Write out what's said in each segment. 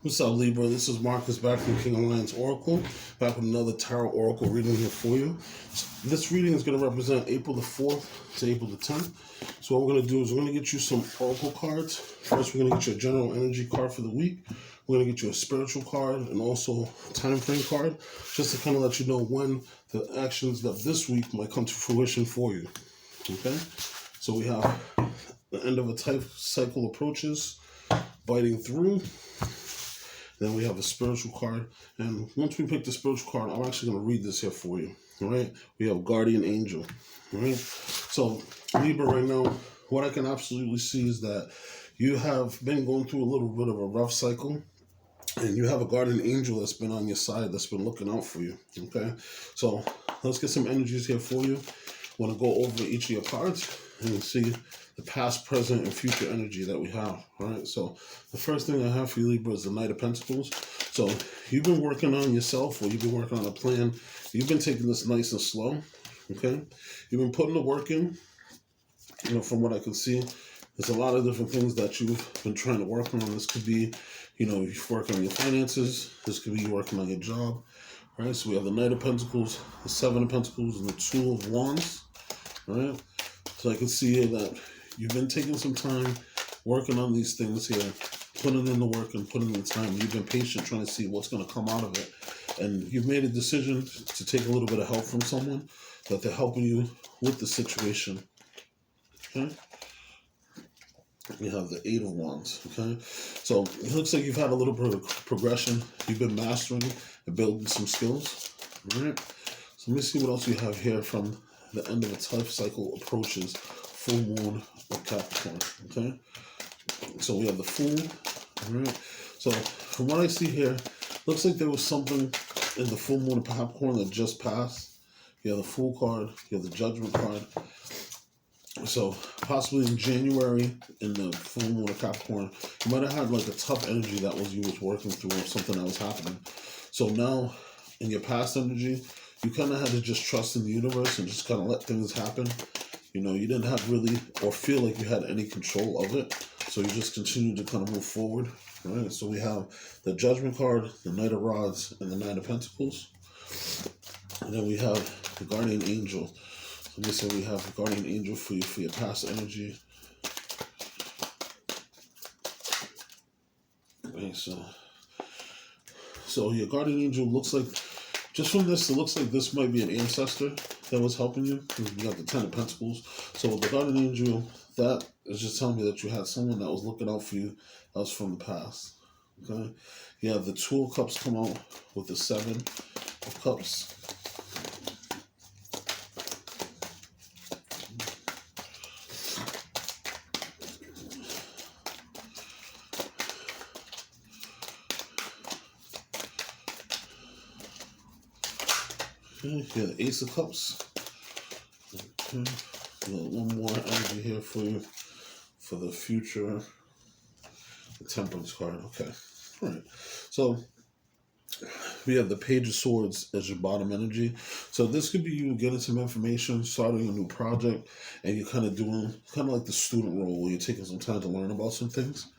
What's up, Libra? This is Marcus back from King Alliance Oracle, back with another Tarot Oracle reading here for you. This reading is going to represent April the 4th to April the 10th. So what we're going to do is we're going to get you some Oracle cards. First, we're going to get you a general energy card for the week. We're going to get you a spiritual card and also a time frame card, just to kind of let you know when the actions of this week might come to fruition for you. Okay? So we have the end of a type cycle approaches, biting through. Then we have a spiritual card. And once we pick the spiritual card, I'm actually going to read this here for you. All right? We have Guardian Angel. All right? So, Libra, right now, what I can absolutely see is that you have been going through a little bit of a rough cycle. And you have a guardian angel that's been on your side, that's been looking out for you. Okay? So, let's get some energies here for you. I want to go over each of your cards and see the past, present, and future energy that we have. All right, so the first thing I have for you, Libra, is the Knight of Pentacles. So you've been working on yourself, or you've been working on a plan. You've been taking this nice and slow. Okay, you've been putting the work in. You know, from what I can see, there's a lot of different things that you've been trying to work on. This could be, you know, you're working on your finances. This could be you working on your job. All right, so we have the Knight of Pentacles, the Seven of Pentacles, and the Two of Wands. All right, so I can see here that you've been taking some time working on these things here, putting in the work and putting in the time. You've been patient trying to see what's going to come out of it. And you've made a decision to take a little bit of help from someone, that they're helping you with the situation. Okay? We have the Eight of Wands. Okay? So it looks like you've had a little bit of progression. You've been mastering and building some skills. All right? So let me see what else you have here from the end of a life cycle approaches. Full moon of Capricorn. Okay, so we have the Fool. All right. So from what I see here, looks like there was something in the full moon of Capricorn that just passed. You have the Fool card. You have the Judgment card. So possibly in January, in the full moon of Capricorn, you might have had like a tough energy that was you was working through, or something that was happening. So now, in your past energy, you kind of had to just trust in the universe and just kind of let things happen. You know, you didn't have really, or feel like you had any control of it. So you just continue to kind of move forward. All right, so we have the Judgment card, the Knight of Rods, and the Nine of Pentacles. And then we have the Guardian Angel. So let me say we have the Guardian Angel for you, for your past energy. Okay, so your Guardian Angel looks like, just from this, it looks like this might be an ancestor that was helping you. You got the Ten of Pentacles. So with the Guardian Angel, that is just telling me that you had someone that was looking out for you that was from the past. Okay? You have the Two of Cups come out with the Seven of Cups. Okay, you have the Ace of Cups. Okay. One more energy here for you for the future. The Temperance card. Okay. All right. So we have the Page of Swords as your bottom energy. So this could be you getting some information, starting a new project, and you're kind of doing kind of like the student role where you're taking some time to learn about some things.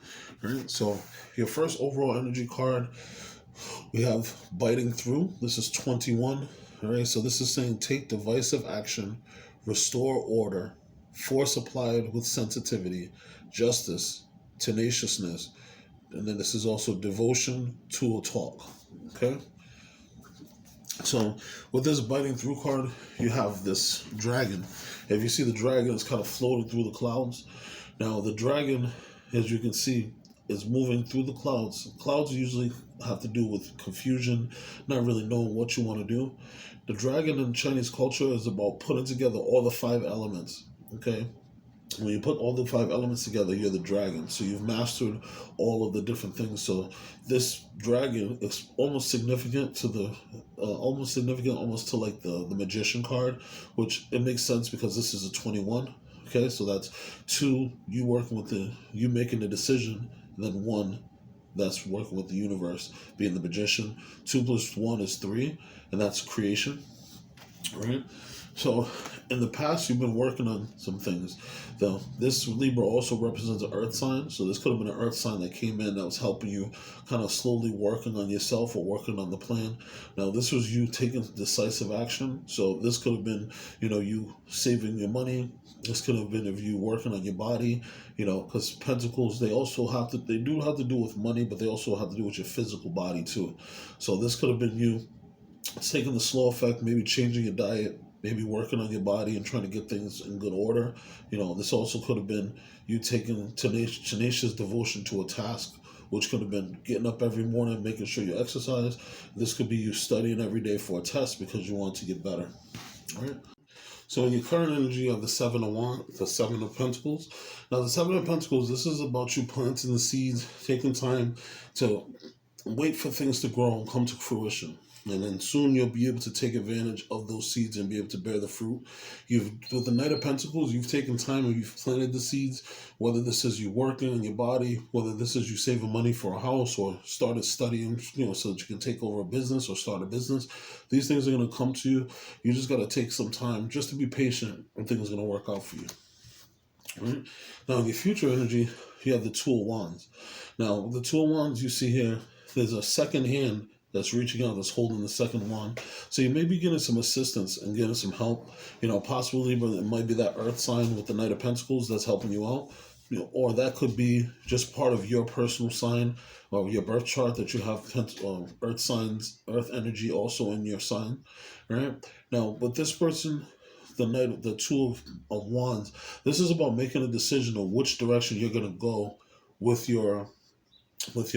All right. So your first overall energy card, we have Biting Through. This is 21. All right. So this is saying take decisive action, restore order, force applied with sensitivity, justice, tenaciousness, and then this is also devotion to a talk. Okay? So with this Biting Through card, you have this dragon. If you see the dragon, it's kind of floating through the clouds. Now the dragon, as you can see, is moving through the clouds. Clouds usually have to do with confusion, not really knowing what you want to do. The dragon in Chinese culture is about putting together all the five elements. Okay? When you put all the five elements together, you're the dragon. So you've mastered all of the different things. So this dragon is almost significant to the, almost to like the Magician card, which it makes sense because this is a 21. Okay, so that's 2, you working with you making the decision, and then 1, that's working with the universe, being the Magician. 2 plus 1 is 3, and that's creation. right? So in the past, you've been working on some things. Though this Libra also represents an earth sign, so this could have been an earth sign that came in that was helping you kind of slowly working on yourself or working on the plan. Now this was you taking decisive action, so this could have been, you saving your money. This could have been of you working on your body, because Pentacles, they do have to do with money, but they also have to do with your physical body too. So this could have been you taking the slow effect, maybe changing your diet, maybe working on your body and trying to get things in good order. This also could have been you taking tenacious devotion to a task, which could have been getting up every morning, making sure you exercise. This could be you studying every day for a test because you want to get better. All right. So in your current energy, you have the the Seven of Pentacles. Now, the Seven of Pentacles, this is about you planting the seeds, taking time to wait for things to grow and come to fruition. And then soon you'll be able to take advantage of those seeds and be able to bear the fruit. With the Knight of Pentacles, you've taken time and you've planted the seeds, whether this is you working in your body, whether this is you saving money for a house or started studying, so that you can take over a business or start a business. These things are going to come to you. You just got to take some time just to be patient and things are going to work out for you. Right? Now, in your future energy, you have the Two of Wands. Now, the Two of Wands you see here, there's a second hand that's reaching out, that's holding the second wand. So you may be getting some assistance and getting some help. Possibly, but it might be that earth sign with the Knight of Pentacles that's helping you out. Or that could be just part of your personal sign or your birth chart that you have earth signs, earth energy also in your sign, right? Now, with this person, the Two of Wands, this is about making a decision on which direction you're going to go with your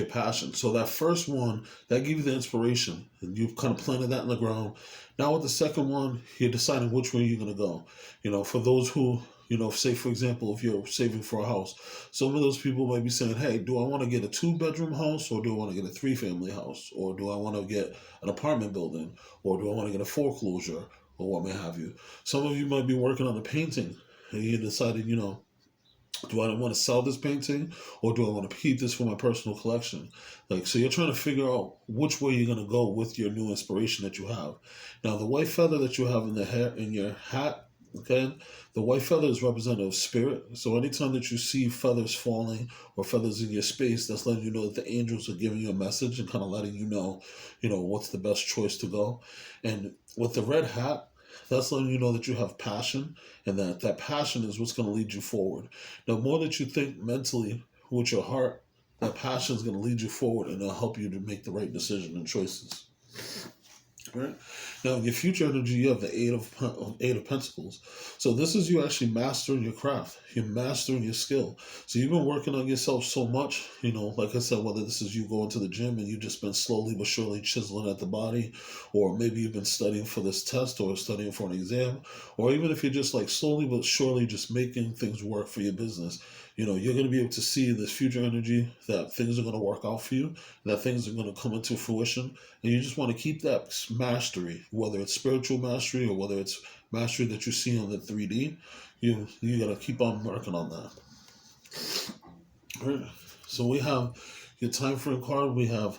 passion. So that first one, that gives you the inspiration, and you've kind of planted that in the ground. Now with the second one, you're deciding which way you're going to go. For those who, say for example, if you're saving for a house, some of those people might be saying, hey, do I want to get a 2-bedroom house, or do I want to get a 3-family house, or do I want to get an apartment building, or do I want to get a foreclosure, or what may have you. Some of you might be working on a painting, and you decided, do I want to sell this painting, or do I want to keep this for my personal collection? So you're trying to figure out which way you're going to go with your new inspiration that you have. Now, the white feather that you have in your hat, okay, the white feather is representative of spirit. So anytime that you see feathers falling or feathers in your space, that's letting you know that the angels are giving you a message and kind of letting you know, what's the best choice to go. And with the red hat, that's letting you know that you have passion, and that passion is what's going to lead you forward. The more that you think mentally with your heart, that passion is going to lead you forward, and it'll help you to make the right decision and choices. Right? Now, in your future energy, you have the Eight of Pentacles. So this is you actually mastering your craft. You're mastering your skill. So you've been working on yourself so much, like I said, whether this is you going to the gym and you've just been slowly but surely chiseling at the body, or maybe you've been studying for this test or studying for an exam, or even if you're just like slowly but surely just making things work for your business. You're going to be able to see this future energy that things are going to work out for you, that things are going to come into fruition, and you just want to keep that mastery, whether it's spiritual mastery or whether it's mastery that you see on the 3D. You got to keep on working on that. All right. So we have your time frame card. We have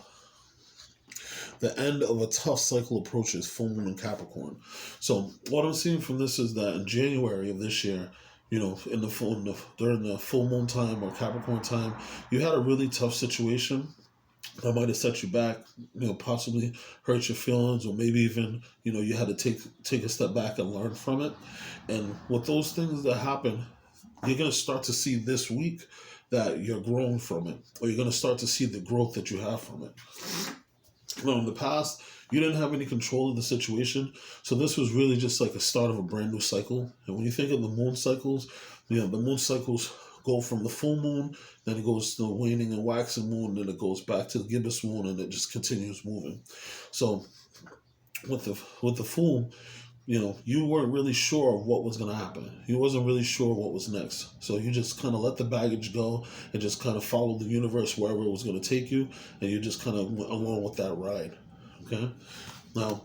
the end of a tough cycle approaches, full moon in Capricorn. So what I'm seeing from this is that in January of this year, during the full moon time or Capricorn time, you had a really tough situation that might have set you back, possibly hurt your feelings, or maybe even, you had to take a step back and learn from it. And with those things that happen, you're going to start to see this week that you're growing from it, or you're going to start to see the growth that you have from it. In the past, you didn't have any control of the situation, so this was really just like a start of a brand new cycle. And when you think of the moon cycles, the moon cycles go from the full moon, then it goes to the waning and waxing moon, then it goes back to the gibbous moon, and it just continues moving. So with the full, you weren't really sure of what was going to happen. You wasn't really sure what was next. So you just kind of let the baggage go and just kind of followed the universe wherever it was going to take you, and you just kind of went along with that ride. Okay? Now,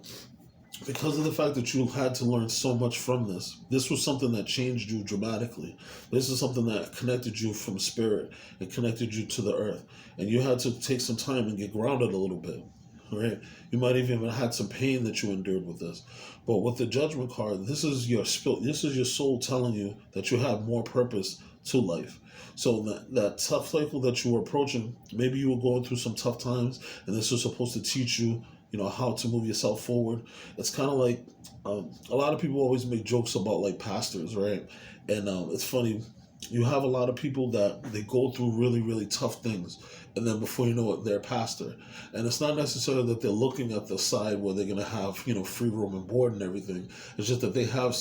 because of the fact that you had to learn so much from this was something that changed you dramatically. This is something that connected you from spirit and connected you to the earth. And you had to take some time and get grounded a little bit. right? You might even have had some pain that you endured with this. But with the Judgment card, this is your this is your soul telling you that you have more purpose to life. So that tough cycle that you were approaching, maybe you were going through some tough times, and this was supposed to teach you, how to move yourself forward. It's kind of like a lot of people always make jokes about like pastors, right? And it's funny. You have a lot of people that they go through really, really tough things, and then before you know it, they're a pastor. And it's not necessarily that they're looking at the side where they're gonna have free room and board and everything. It's just that they have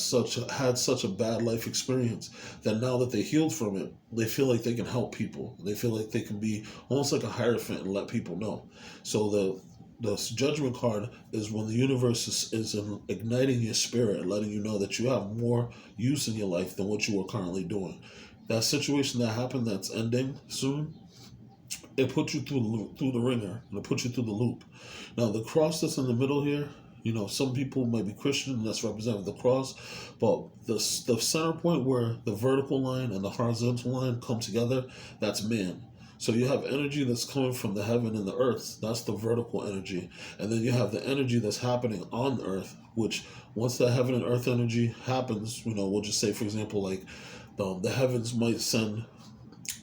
had such a bad life experience that now that they healed from it, they feel like they can help people. They feel like they can be almost like a hierophant and let people know. So the Judgment card is when the universe is igniting your spirit and letting you know that you have more use in your life than what you are currently doing. That situation that happened that's ending soon, it put you through the ringer, and it put you through the loop. Now, the cross that's in the middle here, some people might be Christian, and that's represented with the cross, but the center point where the vertical line and the horizontal line come together, that's man. So you have energy that's coming from the heaven and the earth. That's the vertical energy. And then you have the energy that's happening on the earth, which once the heaven and earth energy happens, we'll just say, for example, like the heavens might send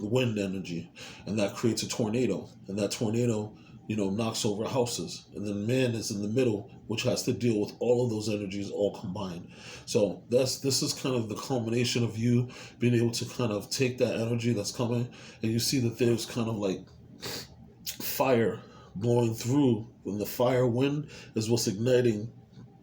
wind energy, and that creates a tornado. And that tornado, knocks over houses. And then man is in the middle, which has to deal with all of those energies all combined. So this is kind of the culmination of you being able to kind of take that energy that's coming, and you see that there's kind of like fire blowing through, and the fire wind is what's igniting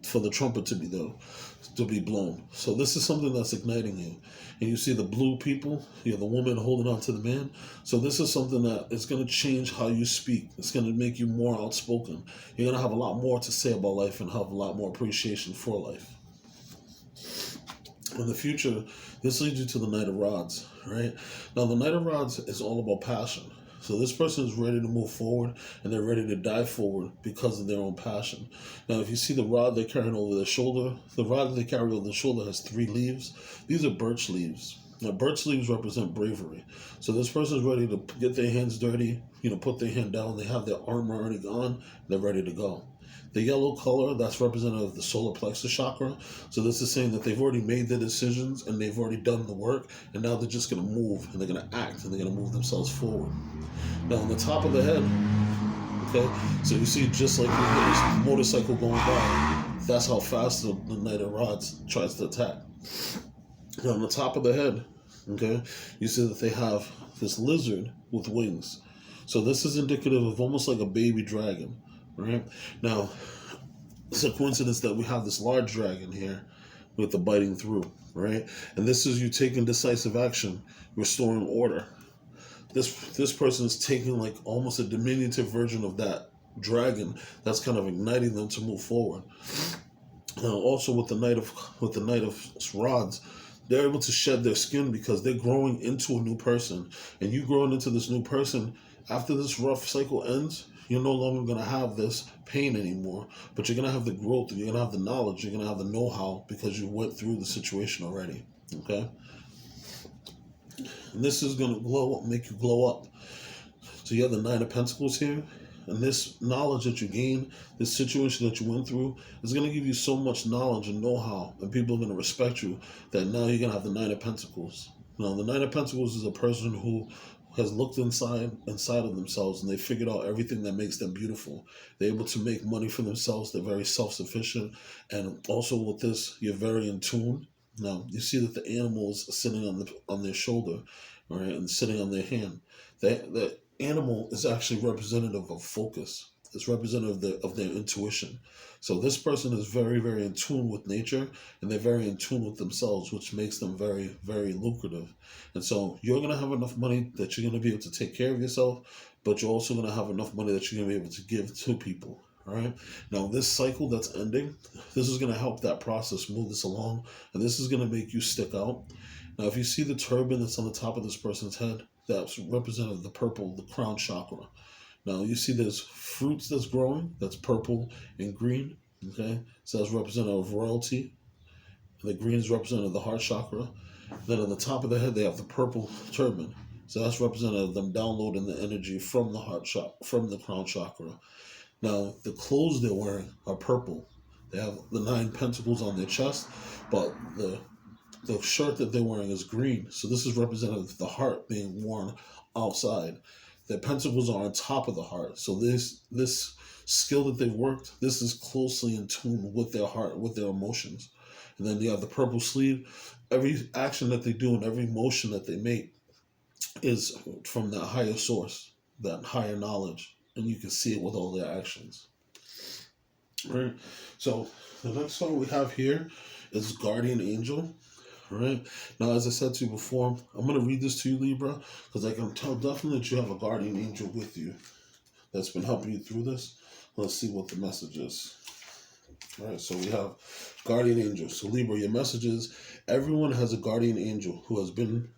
for the trumpet to be blown. So this is something that's igniting you. And you see the blue people, the woman holding on to the man. So this is something that is going to change how you speak. It's going to make you more outspoken. You're going to have a lot more to say about life and have a lot more appreciation for life. In the future, this leads you to the Knight of Rods, right? Now, the Knight of Rods is all about passion. So this person is ready to move forward, and they're ready to dive forward because of their own passion. Now, if you see the rod they're carrying over their shoulder, the rod that they carry over their shoulder has 3 leaves. These are birch leaves. Now, birch leaves represent bravery. So this person is ready to get their hands dirty, put their hand down. They have their armor already on. They're ready to go. The yellow color, that's representative of the solar plexus chakra. So this is saying that they've already made their decisions and they've already done the work, and now they're just going to move, and they're going to act, and they're going to move themselves forward. Now, on the top of the head, okay, so you see just like this motorcycle going by, that's how fast the Knight of Rods tries to attack. Now, on the top of the head, okay, you see that they have this lizard with wings. So this is indicative of almost like a baby dragon. Right? Now, it's a coincidence that we have this large dragon here with the biting through, right? And this is you taking decisive action, restoring order. This person is taking like almost a diminutive version of that dragon that's kind of igniting them to move forward. Now, also with the Knight of Rods, they're able to shed their skin because they're growing into a new person. And you growing into this new person, after this rough cycle ends, you're no longer going to have this pain anymore, but you're going to have the growth, you're going to have the knowledge, you're going to have the know-how because you went through the situation already, okay? And this is going to make you glow up. So you have the Nine of Pentacles here, and this knowledge that you gain, this situation that you went through, is going to give you so much knowledge and know-how, and people are going to respect you, that now you're going to have the Nine of Pentacles. Now, the Nine of Pentacles is a person who has looked inside of themselves, and they figured out everything that makes them beautiful. They're able to make money for themselves. They're very self-sufficient. And also with this, you're very in tune. Now, you see that the animal is sitting on their shoulder, right, and sitting on their hand. The animal is actually representative of focus. It's representative of their intuition. So this person is very, very in tune with nature, and they're very in tune with themselves, which makes them very, very lucrative. And so you're going to have enough money that you're going to be able to take care of yourself, but you're also going to have enough money that you're going to be able to give to people. All right. Now, this cycle that's ending, this is going to help that process move this along, and this is going to make you stick out. Now, if you see the turban that's on the top of this person's head, that's representative of the purple, the crown chakra. Now, you see there's fruits that's growing, that's purple and green, okay? So that's representative of royalty. And the green is representative of the heart chakra. Then on the top of the head, they have the purple turban. So that's representative of them downloading the energy from the heart chakra, from the crown chakra. Now, the clothes they're wearing are purple. They have the Nine Pentacles on their chest, but the shirt that they're wearing is green. So this is representative of the heart being worn outside. The pentacles are on top of the heart. So this skill that they've worked, this is closely in tune with their heart, with their emotions. And then you have the purple sleeve. Every action that they do and every motion that they make is from that higher source, that higher knowledge. And you can see it with all their actions. Right? So the next one we have here is Guardian Angel. Right. Now, as I said to you before, I'm going to read this to you, Libra, because I can tell definitely that you have a guardian angel with you that's been helping you through this. Let's see what the message is. All right, so we have guardian angel. So, Libra, your message is everyone has a guardian angel who has been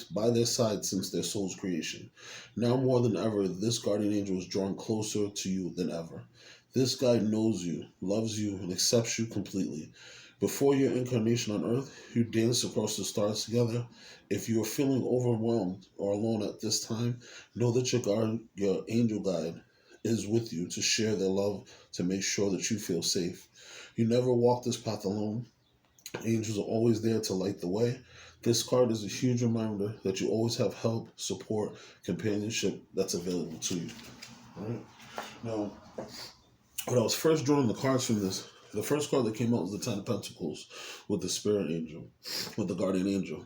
by their side since their soul's creation. Now more than ever, this guardian angel is drawn closer to you than ever. This guide knows you, loves you, and accepts you completely. Before your incarnation on Earth, you danced across the stars together. If you are feeling overwhelmed or alone at this time, know that your angel guide is with you to share their love, to make sure that you feel safe. You never walk this path alone. Angels are always there to light the way. This card is a huge reminder that you always have help, support, companionship that's available to you. All right? Now, when I was first drawing the cards from this, the first card that came out was the Ten of Pentacles with the Spirit Angel, with the Guardian Angel.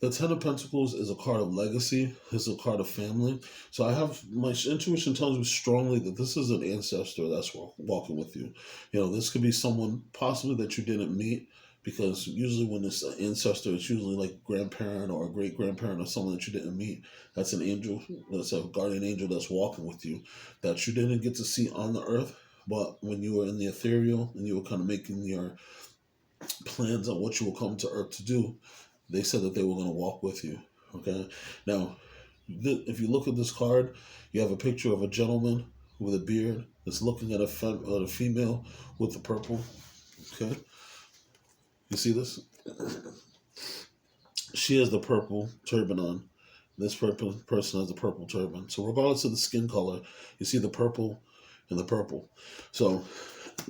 The Ten of Pentacles is a card of legacy. It's a card of family. So my intuition tells me strongly that this is an ancestor that's walking with you. You know, this could be someone possibly that you didn't meet, because usually when it's an ancestor, it's usually like grandparent or a great-grandparent or someone that you didn't meet. That's an angel. That's a guardian angel that's walking with you that you didn't get to see on the earth. But when you were in the ethereal and you were kind of making your plans on what you will come to Earth to do, they said that they were going to walk with you. Okay? Now, if you look at this card, you have a picture of a gentleman with a beard that's looking at a female with the purple. Okay? You see this? She has the purple turban on. This person has the purple turban. So regardless of the skin color, you see the purple and the purple. So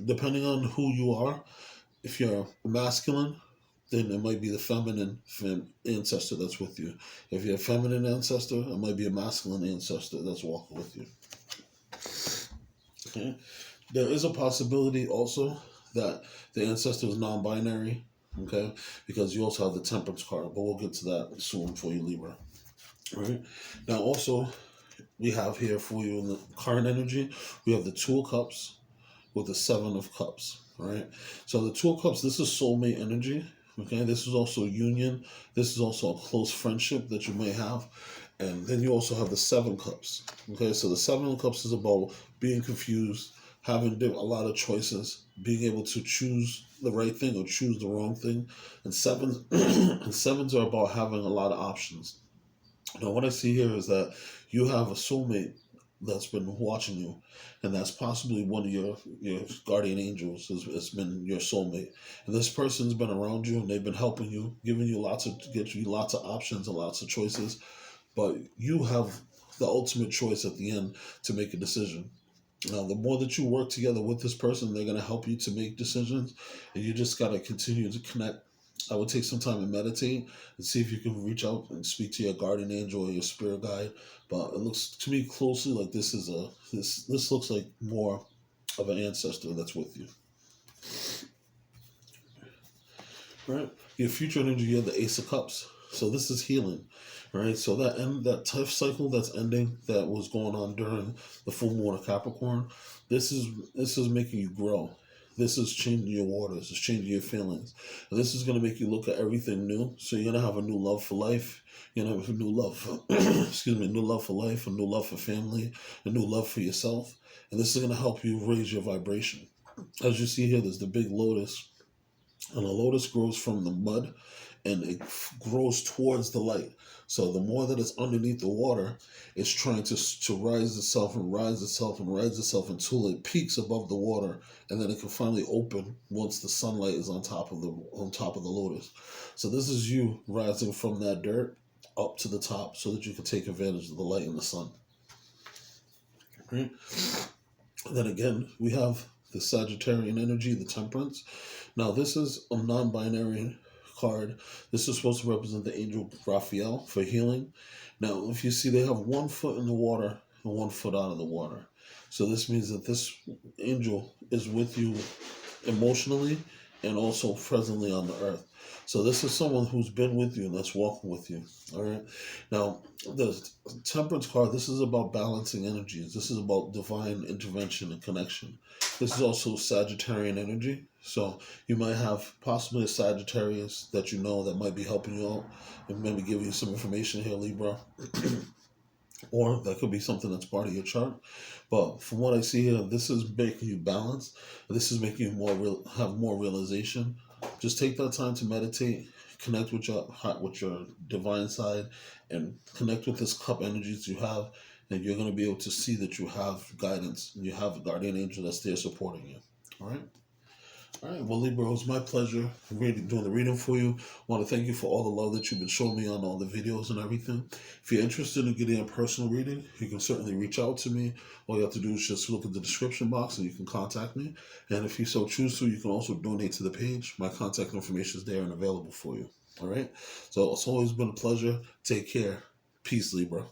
depending on who you are, if you're masculine, then it might be the feminine ancestor that's with you. If you're a feminine ancestor, it might be a masculine ancestor that's walking with you. Okay. There is a possibility also that the ancestor is non-binary, okay, because you also have the Temperance card, but we'll get to that soon for you, Libra. All right. Now, also, we have here for you in the current energy, we have the Two of Cups with the Seven of Cups. All right. So the Two of Cups, this is soulmate energy. Okay. This is also union. This is also a close friendship that you may have. And then you also have the Seven Cups. Okay. So the Seven of Cups is about being confused, having a lot of choices, being able to choose the right thing or choose the wrong thing. And sevens, and sevens are about having a lot of options. Now, what I see here is that you have a soulmate that's been watching you, and that's possibly one of your guardian angels has been your soulmate. And this person's been around you, and they've been helping you, giving you get you lots of options and lots of choices. But you have the ultimate choice at the end to make a decision. Now, the more that you work together with this person, they're going to help you to make decisions, and you just got to continue to connect. I would take some time and meditate and see if you can reach out and speak to your guardian angel or your spirit guide. But it looks to me closely like this looks like more of an ancestor that's with you. Right? Your future energy, you have the Ace of Cups. So this is healing. Right? So that tough cycle that's ending, that was going on during the full moon of Capricorn, this is making you grow. This is changing your waters. It's changing your feelings. And this is going to make you look at everything new. So you're going to have a new love for life. You're going to have a new love for, new love for life, a new love for family, a new love for yourself. And this is going to help you raise your vibration. As you see here, there's the big lotus. And the lotus grows from the mud, and it grows towards the light. So the more that it's underneath the water, it's trying to rise itself and rise itself and rise itself until it peaks above the water, and then it can finally open once the sunlight is on top of the lotus. So this is you rising from that dirt up to the top, so that you can take advantage of the light and the sun. Okay. Then again, we have the Sagittarian energy, the Temperance. Now, this is a non-binary card. This is supposed to represent the angel Raphael for healing. Now, if you see, they have 1 foot in the water and 1 foot out of the water. So this means that this angel is with you emotionally and also presently on the earth. So this is someone who's been with you and that's walking with you. All right. Now, the Temperance card, this is about balancing energies. This is about divine intervention and connection. This is also Sagittarian energy. So you might have possibly a Sagittarius that you know that might be helping you out and maybe giving you some information here, Libra. Or that could be something that's part of your chart. But from what I see here, this is making you balance. This is making you have more realization. Just take that time to meditate, connect with your divine side, and connect with this cup energies you have, and you're going to be able to see that you have guidance and you have a guardian angel that's there supporting you. All right. All right, well, Libra, it was my pleasure doing the reading for you. I want to thank you for all the love that you've been showing me on all the videos and everything. If you're interested in getting a personal reading, you can certainly reach out to me. All you have to do is just look at the description box and you can contact me. And if you so choose to, you can also donate to the page. My contact information is there and available for you. All right? So it's always been a pleasure. Take care. Peace, Libra.